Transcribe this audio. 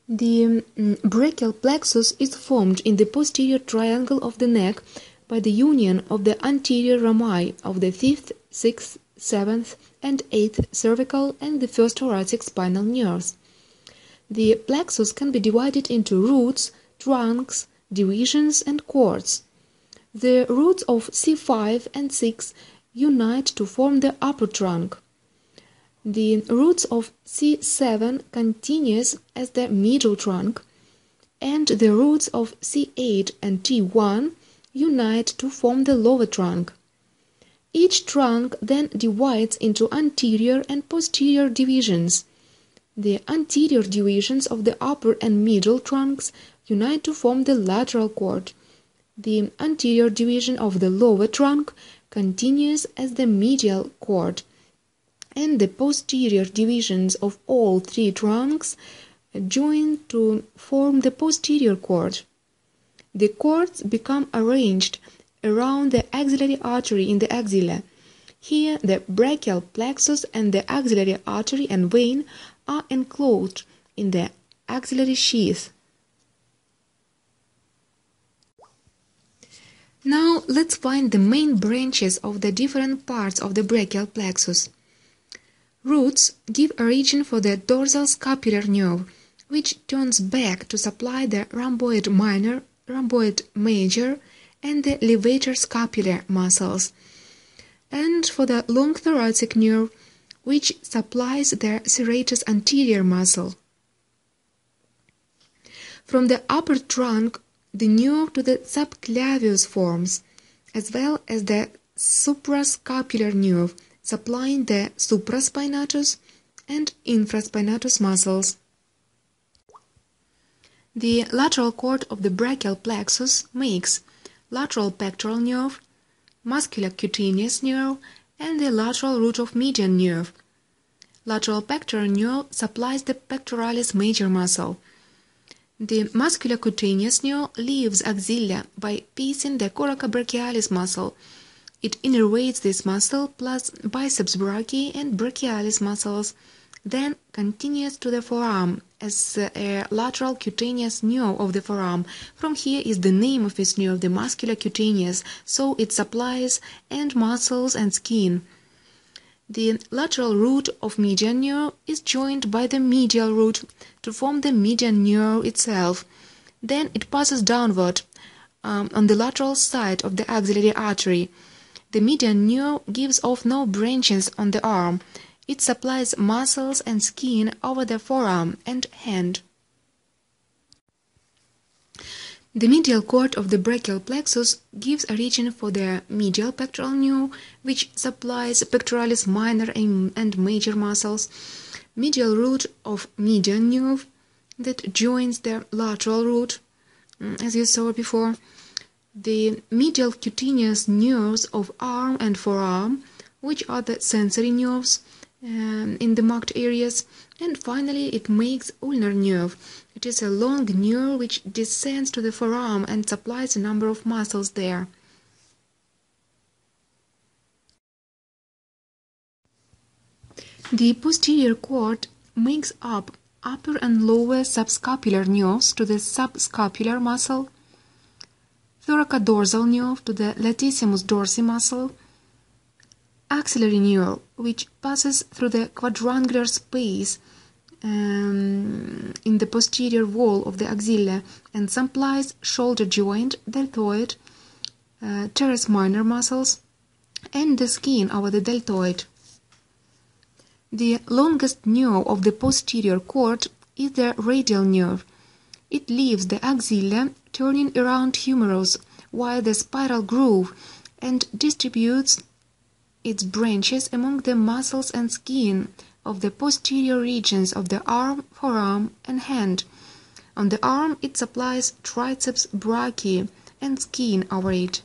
The brachial plexus is formed in the posterior triangle of the neck by the union of the anterior rami of the 5th, 6th, 7th, and 8th cervical and the first thoracic spinal nerves. The plexus can be divided into roots, trunks, divisions, and cords. The roots of C5 and 6 unite to form the upper trunk. The roots of C7 continues as the middle trunk, and the roots of C8 and T1 unite to form the lower trunk. Each trunk then divides into anterior and posterior divisions. The anterior divisions of the upper and middle trunks unite to form the lateral cord. The anterior division of the lower trunk continues as the medial cord, and the posterior divisions of all three trunks join to form the posterior cord. The cords become arranged around the axillary artery in the axilla. Here the brachial plexus and the axillary artery and vein are enclosed in the axillary sheath. Now let's find the main branches of the different parts of the brachial plexus. Roots give origin for the dorsal scapular nerve, which turns back to supply the rhomboid minor, rhomboid major, and the levator scapular muscles, and for the long thoracic nerve, which supplies the serratus anterior muscle. From the upper trunk, the nerve to the subclavius forms, as well as the suprascapular nerve, supplying the supraspinatus and infraspinatus muscles. The lateral cord of the brachial plexus makes lateral pectoral nerve, muscular cutaneous nerve, and the lateral root of median nerve. Lateral pectoral nerve supplies the pectoralis major muscle. The muscular cutaneous nerve leaves axilla by piecing the coracobrachialis muscle. It innervates this muscle plus biceps brachii and brachialis muscles, then continues to the forearm as a lateral cutaneous nerve of the forearm. From here is the name of this nerve, the muscular cutaneous, so it supplies end muscles and skin. The lateral root of median nerve is joined by the medial root to form the median nerve itself. Then it passes downward on the lateral side of the axillary artery. The median nerve gives off no branches on the arm. It supplies muscles and skin over the forearm and hand. The medial cord of the brachial plexus gives origin for the medial pectoral nerve, which supplies pectoralis minor and major muscles. Medial root of median nerve that joins the lateral root, as you saw before. The medial cutaneous nerves of arm and forearm, which are the sensory nerves in the marked areas, and finally it makes ulnar nerve. It is a long nerve which descends to the forearm and supplies a number of muscles there. The posterior cord makes up upper and lower subscapular nerves to the subscapular muscle, thoracodorsal nerve to the latissimus dorsi muscle, axillary nerve, which passes through the quadrangular space in the posterior wall of the axilla and supplies shoulder joint, deltoid, teres minor muscles, and the skin over the deltoid. The longest nerve of the posterior cord is the radial nerve. It leaves the axilla, turning around humerus via the spiral groove, and distributes its branches among the muscles and skin of the posterior regions of the arm, forearm, and hand. On the arm, it supplies triceps brachii and skin over it.